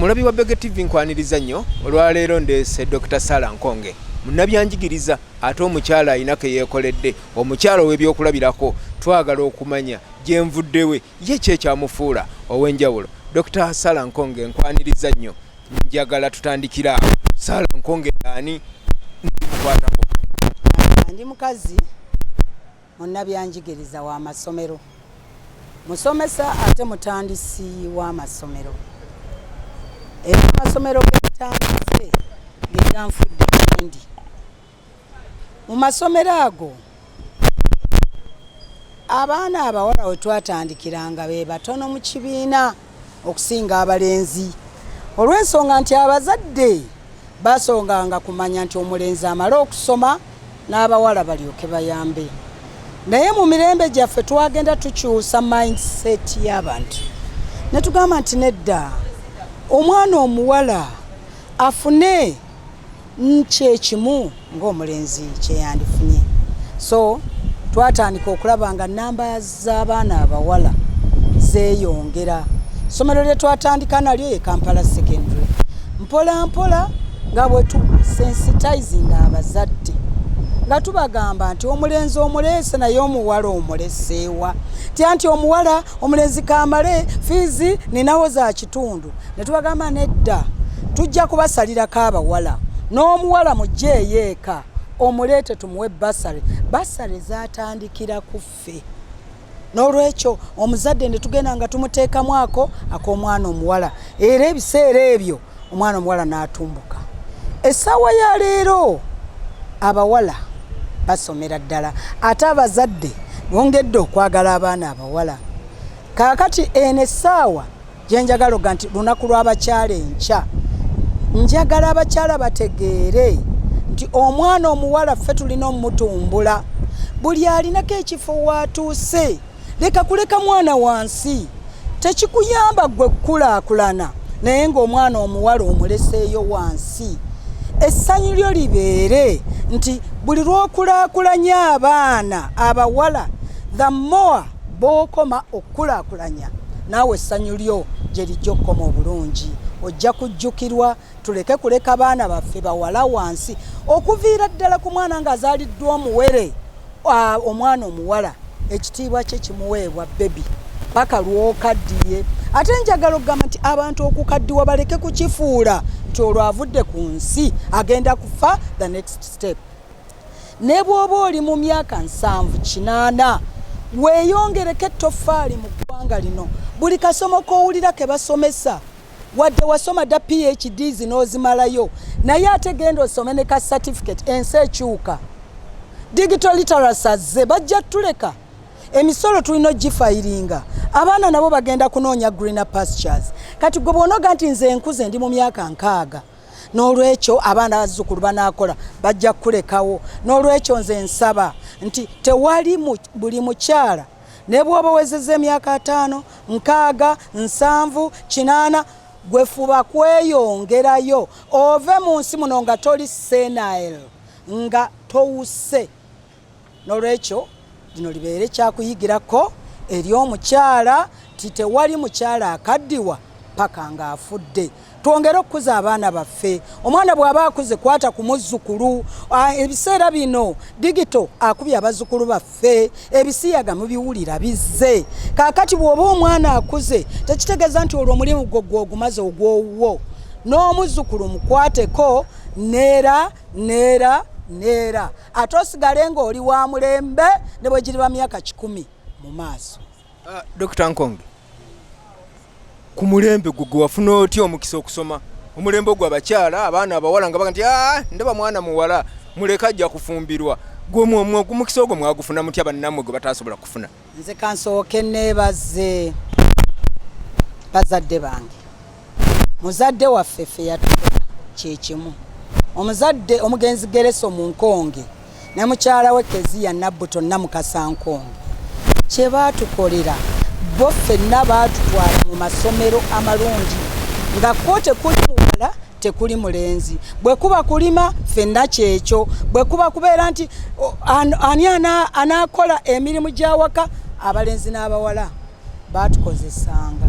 Omulabi wa Bbeg TV nkwaniriza nnyo olwaleero ndeese Dr. Sarah Nkonge munnabyanjigiriza ate omukyala ayina ke yeekoledde omukyala w'ebyokulabirako twagala okumanya gye nvuddewe ye kye kyamufuula ow'enjawulo. Dr. Sarah Nkonge nkwaniriza nnyo njagala tutandikira Sarah Nkonge ani ndimukwatako. Ndi mukazi munnabyanjigiriza w'amasomero musomesa ate mutandisi w'amasomero. Amasomero getandise geganfudde ndi mu masomero ago abaana abawala we twatandikiranga be batono mu kibiina okusinga abalenzi olw'ensonga nti abazadde basonganga kumanya nti omulenzi amala okusoma n'abawala balyoke bayambe. Naye mu mirembe gyaffe twagenda tukyusa mindset y'abantu ne tugamba nti nedda omwana omuwala afune kyekimu ng'omulenzi kyeyandifunye. So twatandika okulaba nga namba z'abaana abawala zeeyongera. Somero lye twatandika nalyo ye Kampala Secondary. Mpola mpola nga bwe tusensitizing abazadde nga tubagamba nti omulenzi omuleese naye omuwala omuleseewa. Nti omuwala omulenzi kamale fiizi ninawo za kitundu. Ne tubagamba nedda tujja kubasalirako abawala n'omuwala mujje eyeeka omuleete tumuwe basale. Basale zatandikira ku ffe. N'olwekyo omuzadde ne tugenda nga tumuteekamu ako ak'omwana omuwala. Era ebiseera ebyo omwana omuwala n'atumbuka. Essaawa ya leero abawala basomera ddala ate abazadde bongedde okwagala abaana abawala. Kaakati eno essaawa gye njagala oga nti lunaku lw'abakyala enkya njagala abakyala bategeere nti omwana omuwala ffe tulina omumutumbula. Buli alinako ekifo waatuuse leka kuleka mwana wansi tekikuyamba gwe kukulaakulana naye ng'omwana omuwala omuleseeyo wansi. Essanyu lyo libeere nti buli lw'okulaakulanya abaana abawala the more b'okoma okukulaakulanya naawe essanyu lyo gye lijja okukoma obulungi. Ojja kujjukirwa tuleke kuleka baana baffe bawala wansi okuviira ddala ku mwana ng'azaaliddwa omuwere omwana omuwala ekitiibwa kye kimuweebwa bebi paka lw'okaddiye. Ate njagala okugamba nti abantu okukaddiwa baleke kukifuula nti olwo avudde ku nsi agenda kufa the next step. Ne bw'oba oli mu myaka 7-8 weeyongereko ettoffaali mu ggwanga lino. Buli kasomo k'owulira ke basomesa wadde wasoma dda PhDs n'ozimalayo naye ate genda osome ne ka certificate ensi ekyuka. Digital literacy azze bajja tuleka emisolo tulina ogifayiringa abaana nabo bagenda kunoonya greener pastures. Kati gwe bw'onoga nti nze nkuze ndi mu myaka 6 n'olwekyo abaana bazzukulu banaakola bajja kulekawo. N'olwekyo nze nsaba nti tewali buli mukyala ne bw'oba wezezza emyaka 5, 6, 7, 8 gwe fuba kweyongerayo ove mu nsi muno nga toli senile nga towuse. N'olwekyo lino libeere kyakuyigirako eri omukyala ti tewali mukyala akaddiwa paka ng'afudde. Twongere okukuza abaana baffe. Omwana bw'aba akuze kwata ku muzzukulu. Ebiseera bino digito akubye abazzukulu baffe ebisiyaga mubiwulira bizze. Kaakati bw'oba omwana akuze tekitegeeza nti olwo omulimu gwo ogumaze ogw'owuwo. N'omuzzukulu mukwateko neera ate osigale ng'oli wa mulembe ne bwe giriba myaka 10 mu maaso. Dr. Nkonge ku mulembe gwe wafuna otya omukisa okusoma omulembe gw'abakyala abaana abawala nga baga nti ndaba mwana muwala muleka ajja kufumbirwa gwe omukisa ogwo mwagufuna mutya bannammwe gwe bataasobola kufuna? Nze kansooke neebaze bazadde bange. Muzadde waffe ffe yatukola kyekimu. Omuzadde omugenzi Gereso mu Nkonge ne mukyala we Keziya Nabbuto Namukasa Nkonge kye baatukolera bo ffenna baatutwala mu masomero amalungi nga ko tekuli muwala tekuli mulenzi. Bwe kuba kulima ffenna kyekyo. Bwe kuba kubeera nti ani anaakola emirimu gy'awaka abalenzi n'abawala baatukozesanga.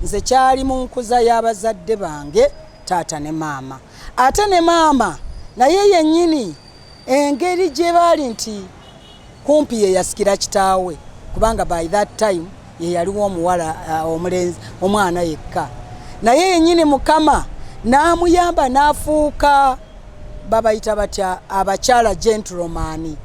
nze kyali mu nkuza y'abazadde bange taata ne maama. Ate ne maama naye yennyini engeri gye baali nti kumpi ye yasikira kitaawe kubanga by that time ye yaliwo omuwala omulenzi omwana yekka. Naye yennyini Mukama n'amuyamba n'afuuka babayita batya abakyala gentleman.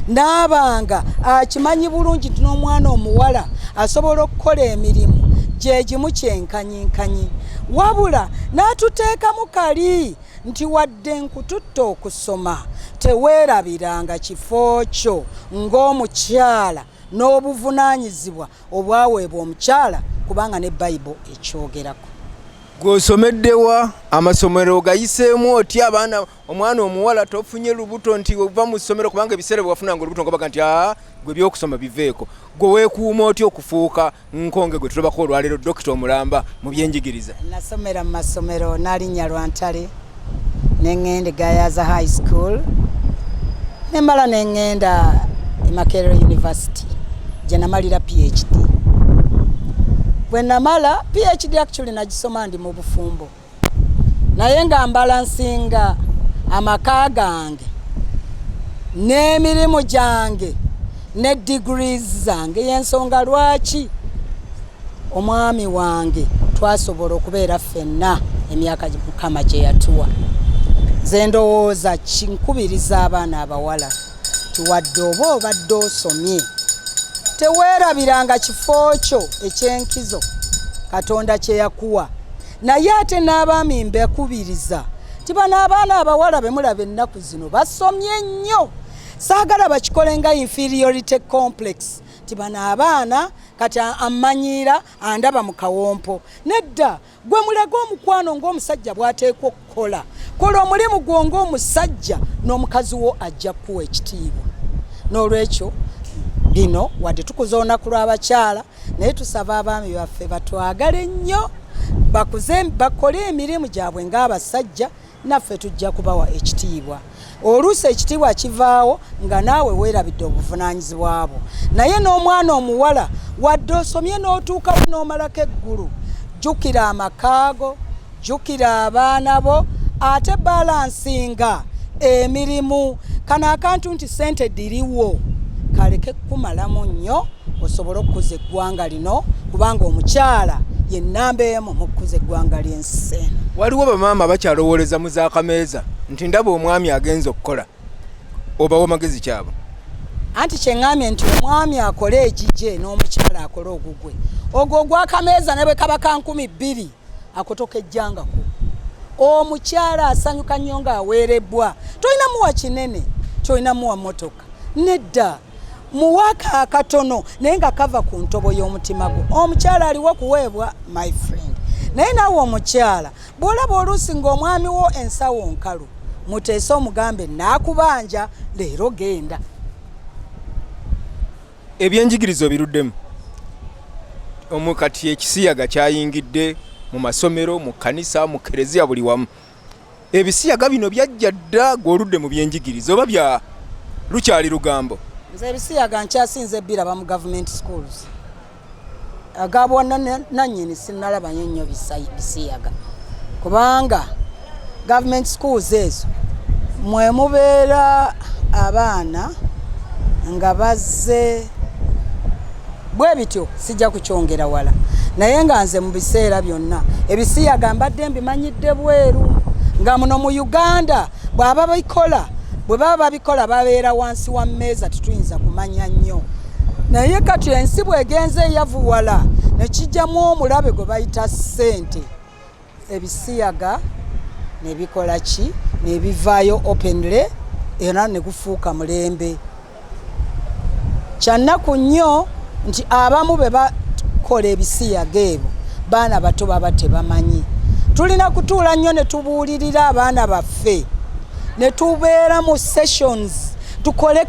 N'abanga akimanyi bulungi nti n'omwana omuwala asobola okukola emirimu gye gimu kyenkanyi. Wabula n'atuteekamu kali nti wadde nkututta okusoma teweerabiranga kifo kyo ng'omukyala n'obuvunaanyizibwa obwaweebwa omukyala kubanga ne Bayibuli ekyogerako. Gw'osomeddewa amasomero gayiseemu otya abaana omwana omuwala tofunye lubuto nti ova mu ssomero kubanga ebiseera bwe wafunanga olubuto nga baga nti gwe byokusoma biveeko. Gwe weekuuma otya okufuuka nkonge gwe tulabako olwaleero Dokita omulamba mu byenjigiriza? Nasomera mu masomero Nalinnya Lwantale ne ŋŋenda Gayaza High School ne mala ne ŋŋenda Makerere University gye namalira PhD. Bwe namala PhD actually nagisoma ndi mu bufumbo naye nga mbalansinga amaka gange n'emirimu gyange ne degrees zange y'ensonga lwaki omwami wange twasobola okubeera ffenna emyaka Mukama gye yatuwa. Nze ndowooza kinkubiriza abaana abawala tiwadde oba obadde osomye teweerabiranga kifo kyo eky'enkizo Katonda kye yakuwa. Naye ate n'abaami mbekubiriza ti bano abaana abawala be mulaba ennaku zino basomye nnyo. Saagala bakikole nga inferiority complex ti bano abaana kati amanyiira andaba mu kawompo. Nedda gwe mulaga omukwano ng'omusajja bw'ateekwa okukola. Kola omulimu gwo ng'omusajja n'omukazi wo ajja kuwa ekitiibwa. N'olwekyo bino wadde tukuza olunaku lw'abakyala naye tusaba abaami baffe batwagale nnyo bakole emirimu gyabwe ng'abasajja naffe tujja kubawa ekitiibwa. Oluusi ekitiibwa kivaawo nga naawe weerabidde obuvunaanyizibwa bwo. Naye n'omwana omuwala wadde osomye n'otuukawo n'omalako eggulu jjukira amakaago jjukira abaana bo ate balansinga emirimu. Kano akantu nti ssente diriwo kaleke kumalamu nnyo osobole okukuza eggwanga lino kubanga omukyala ye nnamba emu mu kukuza eggwanga ly'ensi eno. Waliwo bamaama bakyalowooleza mu zaakameeza nti ndaba omwami agenza okukola obawo magezi kyabo. Anti kyeŋŋambye nti omwami akole ekigye n'omukyala akole ogugwe ogwo ogwakameeza ne bwe kaba ka 2,000 akotoka ejjangako. Omukyala asanyuka nnyo ng'aweerebbwa. Tolina muwa kinene tolina muwa motoka nedda muwaka akatono naye nga kava ku ntobo y'omutima gwo. Omukyala aliwo kuweebwa my friend. Naye naawe omukyala bw'olaba oluusi ng'omwami wo ensawo nkalu muteese omugambe naakubanja leero genda. Ebyenjigiriza biruddemu omukati ekisiyaga kyayingidde mu masomero mu kanisa mu kereziya buli wamu. Ebisiyaga bino byajja dda gw'oludde mu byenjigiriza oba bya lukyali lugambo? Nze ebisiyaga nkyasinze biraba mu government schools. Agabwa nannyini sinnalaba nnyo bisiyaga kubanga government schools ezo mwe mubeera abaana nga bazze bwe bityo sijja kukyongera wala. Naye nga nze mu biseera byonna ebisiyaga mbadde mbimanyidde bweru nga muno mu Uganda bwe baba babikola babeera wansi wa mmeeza tetuyinza kumanya nnyo. Naye kati ensi bw'egenze eyavuwala ne kijjamu omulabe gwe bayita ssente ebisiyaga ne bikola ki ne bivaayo openly era ne gufuuka mulembe. Kyannaku nnyo nti abamu be bakola ebisiyaga ebyo baana bato baba tebamanyi. Tulina kutuula nnyo ne tubuulirira abaana baffe ne tubeera mu sessions tukole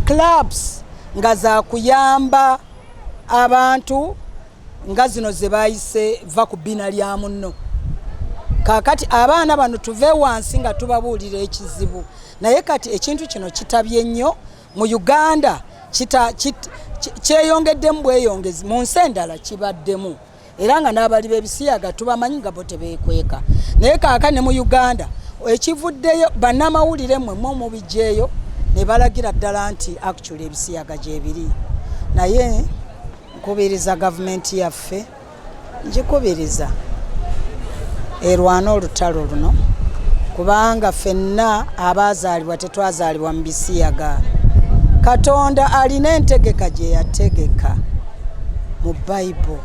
clubs nga za kuyamba abantu nga zino ze bayise va ku bbina lya munno. Kaakati abaana bano tuve wansi nga tubabuulira ekizibu. Naye kati ekintu kino kitabye nnyo mu Uganda kyeyongeddemu bweyongezi mu nsi endala kibaddemu. era nga n'abali b'ebisiyaga tubamanyi nga bo tebeekweka naye kaakane mu Uganda ekivuddeyo bannamawulire mmwe mubiggyeyo ne balagira ddala nti actually ebisiyaga gyebiri naye nkubiriza gavumenti yaffe ngikubiriza erwana olutalo luno kubanga ffenna abaazaalibwa tetwazaalibwa mu bisiyaga Katonda alina entegeka gye yategeka mu Bible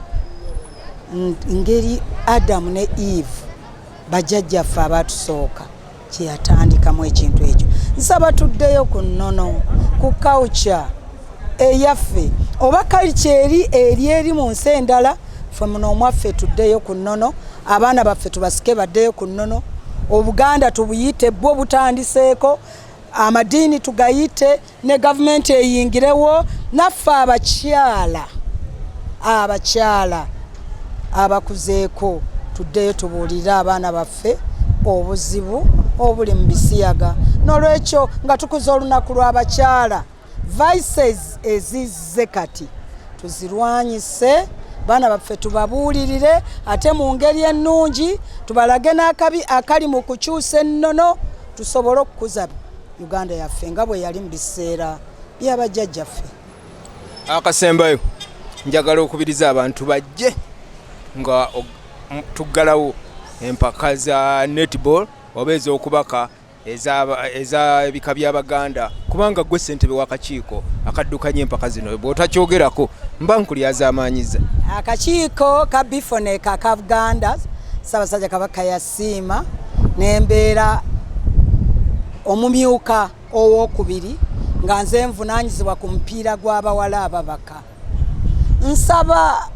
ngeri Adamu ne Eve bajjajjaffe abatusooka kye yatandikamu ekintu ekyo nsaba tuddeyo ku nnono ku culture eyaffe oba culture eri mu nsi endala ffe muno omwaffe tuddeyo ku nnono abaana baffe tubasike baddeyo ku nnono Obuganda tubuyite bwo butandiseeko amadiini tugayite ne gavumenti eyingirewo naffe abakyala abakuzeeko tuddeyo tubuulira abaana baffe obuzibu obuli mu bisiyaga n'olwekyo nga tukuza olunaku lw'abakyala vices ezizze kati tuzirwanyise baana baffe tubabuulirire ate mu ngeri ennungi tubalage n'akabi akali mu kukyusa ennono tusobole okukuza Uganda yaffe nga bwe yali mu biseera by'abajjajjaffe. Akasembayo njagala okubiriza abantu bajje nga tuggalawo empaka za netball oba ez'okubaka eza bika by'Abaganda kubanga gwe ssentebe w'akakiiko akaddukanya empaka zino bw'otakyogerako mba nkulyaza amaanyiza. Akakiiko ka bifone ka Buganda Ssaabasajja Kabaka yasiima n'embeera omumyuka ow'okubiri nga nze nvunaanyizibwa ku mupiira gw'abawala ababaka. Nsaba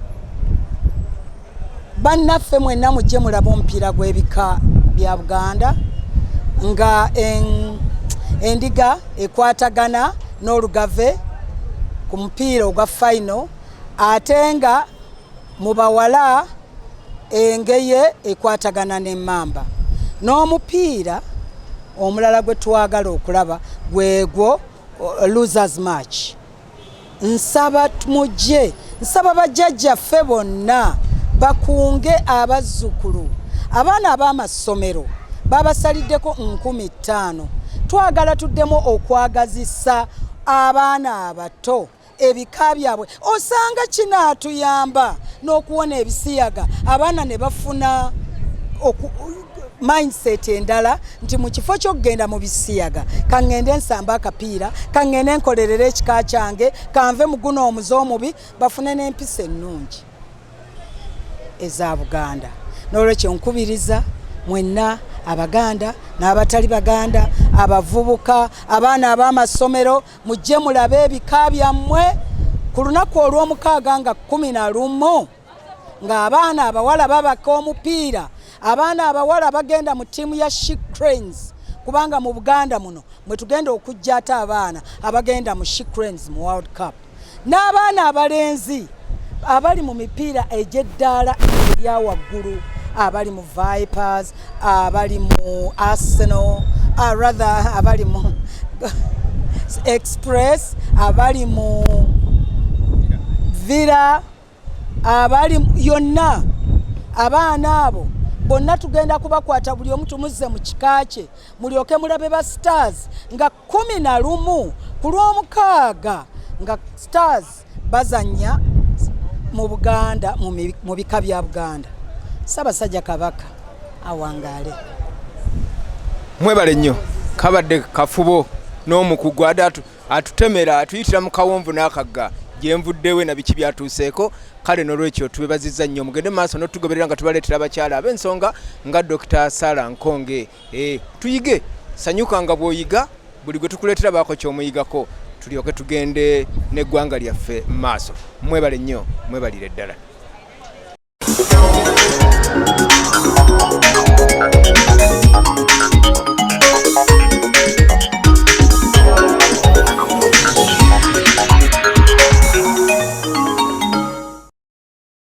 bannaffe mwenna mujje mulabe omupiira gw'ebika bya Buganda nga endiga ekwatagana n'olugave ku mupiira ogwa final ate nga mu bawala engeye ekwatagana n'emmamba n'omupiira omulala gwe twagala okulaba gwegwo losers match. Nsaba mujje nsaba bajjajjaffe bonna bakunge abazzukulu abaana ab'amasomero babasaliddeko 15,000 twagala tuddemu okwagazisa abaana abato ebika byabwe osanga kinaatuyamba n'okuwona ebisiyaga abaana ne bafuna mindset endala nti mu kifo ky'okugenda mu bisiyaga kaŋŋende nsamba akapiira kaŋŋende nkolerera ekika kyange kanve mu guno omuze omubi bafune n'empisa ennungi eza Buganda. N'olwekyo nkubiriza mwenna Abaganda n'abatali Baganda abavubuka abaana ab'amasomero mujje mulabe ebika byammwe ku lunaku olw'omukaaga nga 11 ng'abaana abawala babaka omupiira abaana abawala bagenda mu ttiimu ya She Cranes kubanga mu Buganda muno mwe tugenda okujja ate abaana abagenda mu She Cranes mu World Cup n'abaana abalenzi abali mu mipiira egy'eddaala erya waggulu abali mu Vipers abali mu Arsenal abali mu Express abali mu Villa abali yonna abaana abo bonna tugenda kubakwata buli omu tumuzze mu kika kye mulyoke mulabe ba Stars nga 11 ku lw'omukaaga nga Stars bazanya mu Buganda mu bika bya Buganda. Ssaabasajja Kabaka awangaale. Mwebale nnyo kabadde kafubo n'omukugu atutemera atuyitira mu kawonvu n'akagga gyenvuddewe na biki byatuuseeko kale n'olwekyo tubebazizza nnyo mugende maaso n'otugoberera nga tubaleetera abakyala ab'ensonga nga Dr. Sarah Nkonge. Tuyige sanyuka nga bw'oyiga buli gwe tukuleetera baako ky'omuyigako tulyoke tugende n'eggwanga lyaffe maaso. Mwebale nnyo mwebalire ddala.